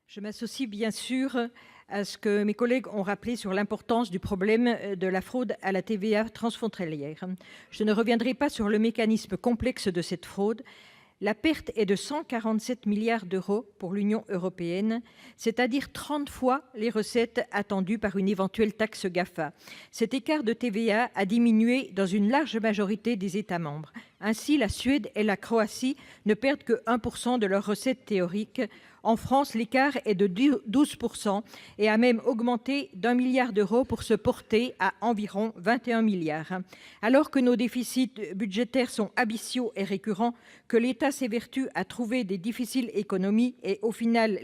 Je m'associe bien sûr à ce que mes collègues ont rappelé sur l'importance du problème de la fraude à la TVA transfrontalière. Je ne reviendrai pas sur le mécanisme complexe de cette fraude. La perte est de 147 milliards d'euros pour l'Union européenne, c'est-à-dire 30 fois les recettes attendues par une éventuelle taxe GAFA. Cet écart de TVA a diminué dans une large majorité des États membres. Ainsi, la Suède et la Croatie ne perdent que 1% de leurs recettes théoriques. En France, l'écart est de 12% et a même augmenté d'1 milliard d'euros pour se porter à environ 21 milliards. Alors que nos déficits budgétaires sont abyssaux et récurrents, que l'État s'évertue à trouver des difficiles économies et au final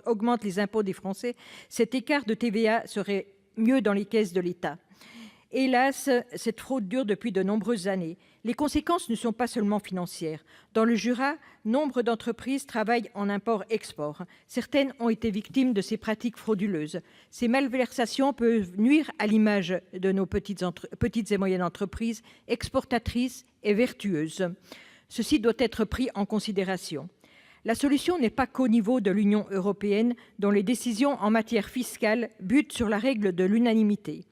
augmente les impôts des Français, cet écart de TVA serait mieux dans les caisses de l'État. Hélas, cette fraude dure depuis de nombreuses années. Les conséquences ne sont pas seulement financières. Dans le Jura, nombre d'entreprises travaillent en import-export. Certaines ont été victimes de ces pratiques frauduleuses. Ces malversations peuvent nuire à l'image de nos petites et moyennes entreprises, exportatrices et vertueuses. Ceci doit être pris en considération. La solution n'est pas qu'au niveau de l'Union européenne, dont les décisions en matière fiscale butent sur la règle de l'unanimité.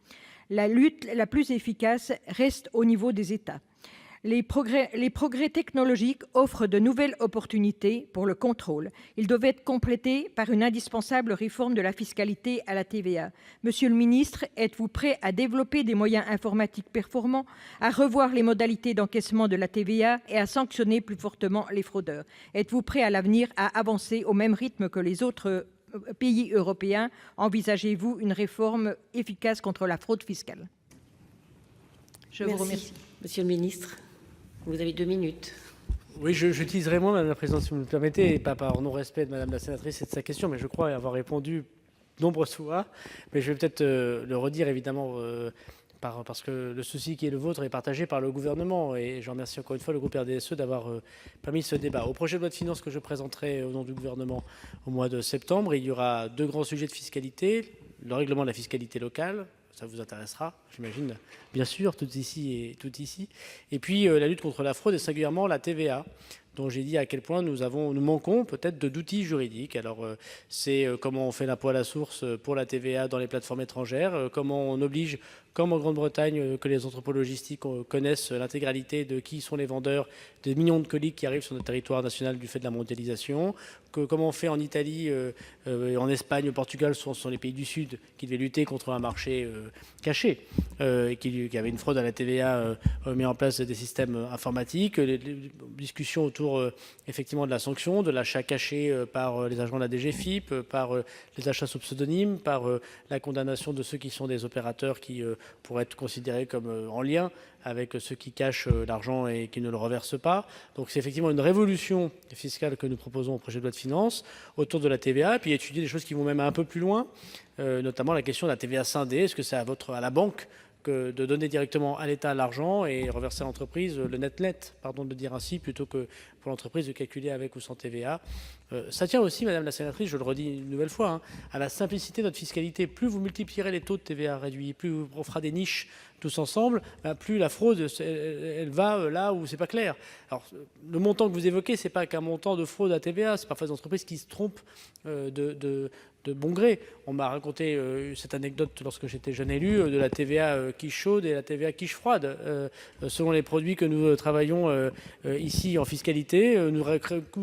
La lutte la plus efficace reste au niveau des États. Les progrès technologiques offrent de nouvelles opportunités pour le contrôle. Ils doivent être complétés par une indispensable réforme de la fiscalité à la TVA. Monsieur le ministre, êtes-vous prêt à développer des moyens informatiques performants, à revoir les modalités d'encaissement de la TVA et à sanctionner plus fortement les fraudeurs? Êtes-vous prêt à l'avenir à avancer au même rythme que les autres pays européens? Envisagez-vous une réforme efficace contre la fraude fiscale? Je vous remercie. Monsieur le ministre, vous avez 2 minutes. Oui, j'utiliserai moi, Madame la Présidente, si vous me le permettez, et pas par non-respect de Madame la sénatrice et de sa question, mais je crois avoir répondu nombreuses fois. Mais je vais peut-être le redire, évidemment, parce que le souci qui est le vôtre est partagé par le gouvernement. Et je remercie encore une fois le groupe RDSE d'avoir permis ce débat. Au projet de loi de finances que je présenterai au nom du gouvernement au mois de septembre, il y aura 2 grands sujets de fiscalité. Le règlement de la fiscalité locale, ça vous intéressera, j'imagine, bien sûr, tout ici. Et puis la lutte contre la fraude et singulièrement la TVA, dont j'ai dit à quel point nous manquons peut-être d'outils juridiques. Alors, c'est comment on fait l'impôt à la source pour la TVA dans les plateformes étrangères, comment on oblige, comme en Grande-Bretagne, que les entrepôts logistiques connaissent l'intégralité de qui sont les vendeurs des millions de colis qui arrivent sur notre territoire national du fait de la mondialisation, comment on fait en Italie, en Espagne, au Portugal, ce sont les pays du Sud qui devaient lutter contre un marché caché, et qui avait une fraude à la TVA, mis en place des systèmes informatiques, les discussions autour effectivement de la sanction, de l'achat caché par les agents de la DGFiP, par les achats sous pseudonyme, par la condamnation de ceux qui sont des opérateurs qui pourraient être considérés comme en lien avec ceux qui cachent l'argent et qui ne le reversent pas. Donc c'est effectivement une révolution fiscale que nous proposons au projet de loi de finances autour de la TVA, et puis étudier des choses qui vont même un peu plus loin, notamment la question de la TVA scindée. Est-ce que c'est à la banque que de donner directement à l'État l'argent et reverser à l'entreprise le net, pardon de le dire ainsi, plutôt que pour l'entreprise de calculer avec ou sans TVA. Ça tient aussi, Madame la sénatrice, je le redis une nouvelle fois, à la simplicité de notre fiscalité. Plus vous multiplierez les taux de TVA réduits, plus on fera des niches tous ensemble, plus la fraude, elle va là où c'est pas clair. Alors, le montant que vous évoquez, c'est pas qu'un montant de fraude à TVA, c'est parfois des entreprises qui se trompent de bon gré. On m'a raconté cette anecdote lorsque j'étais jeune élu, de la TVA quiche chaude et la TVA quiche froide. Selon les produits que nous travaillons ici en fiscalité, nous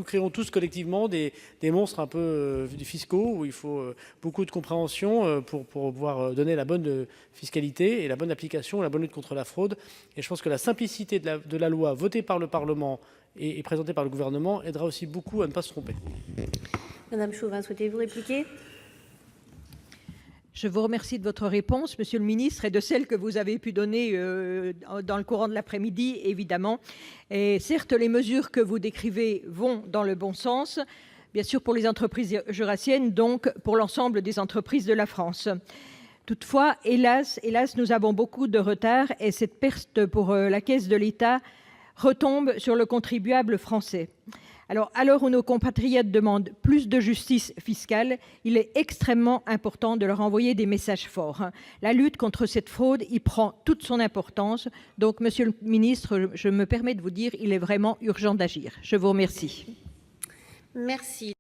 créons tous collectivement des monstres un peu fiscaux où il faut beaucoup de compréhension pour pouvoir donner la bonne fiscalité et la bonne application, la bonne lutte contre la fraude. Et je pense que la simplicité de la loi votée par le Parlement et présentée par le gouvernement aidera aussi beaucoup à ne pas se tromper. Madame Chauvin, souhaitez-vous répliquer? Je vous remercie de votre réponse, Monsieur le ministre, et de celle que vous avez pu donner dans le courant de l'après-midi, évidemment. Et certes, les mesures que vous décrivez vont dans le bon sens, bien sûr pour les entreprises jurassiennes, donc pour l'ensemble des entreprises de la France. Toutefois, hélas, nous avons beaucoup de retard et cette perte pour la caisse de l'État retombe sur le contribuable français. Alors, à l'heure où nos compatriotes demandent plus de justice fiscale, il est extrêmement important de leur envoyer des messages forts. La lutte contre cette fraude y prend toute son importance. Donc, Monsieur le ministre, je me permets de vous dire, il est vraiment urgent d'agir. Je vous remercie. Merci.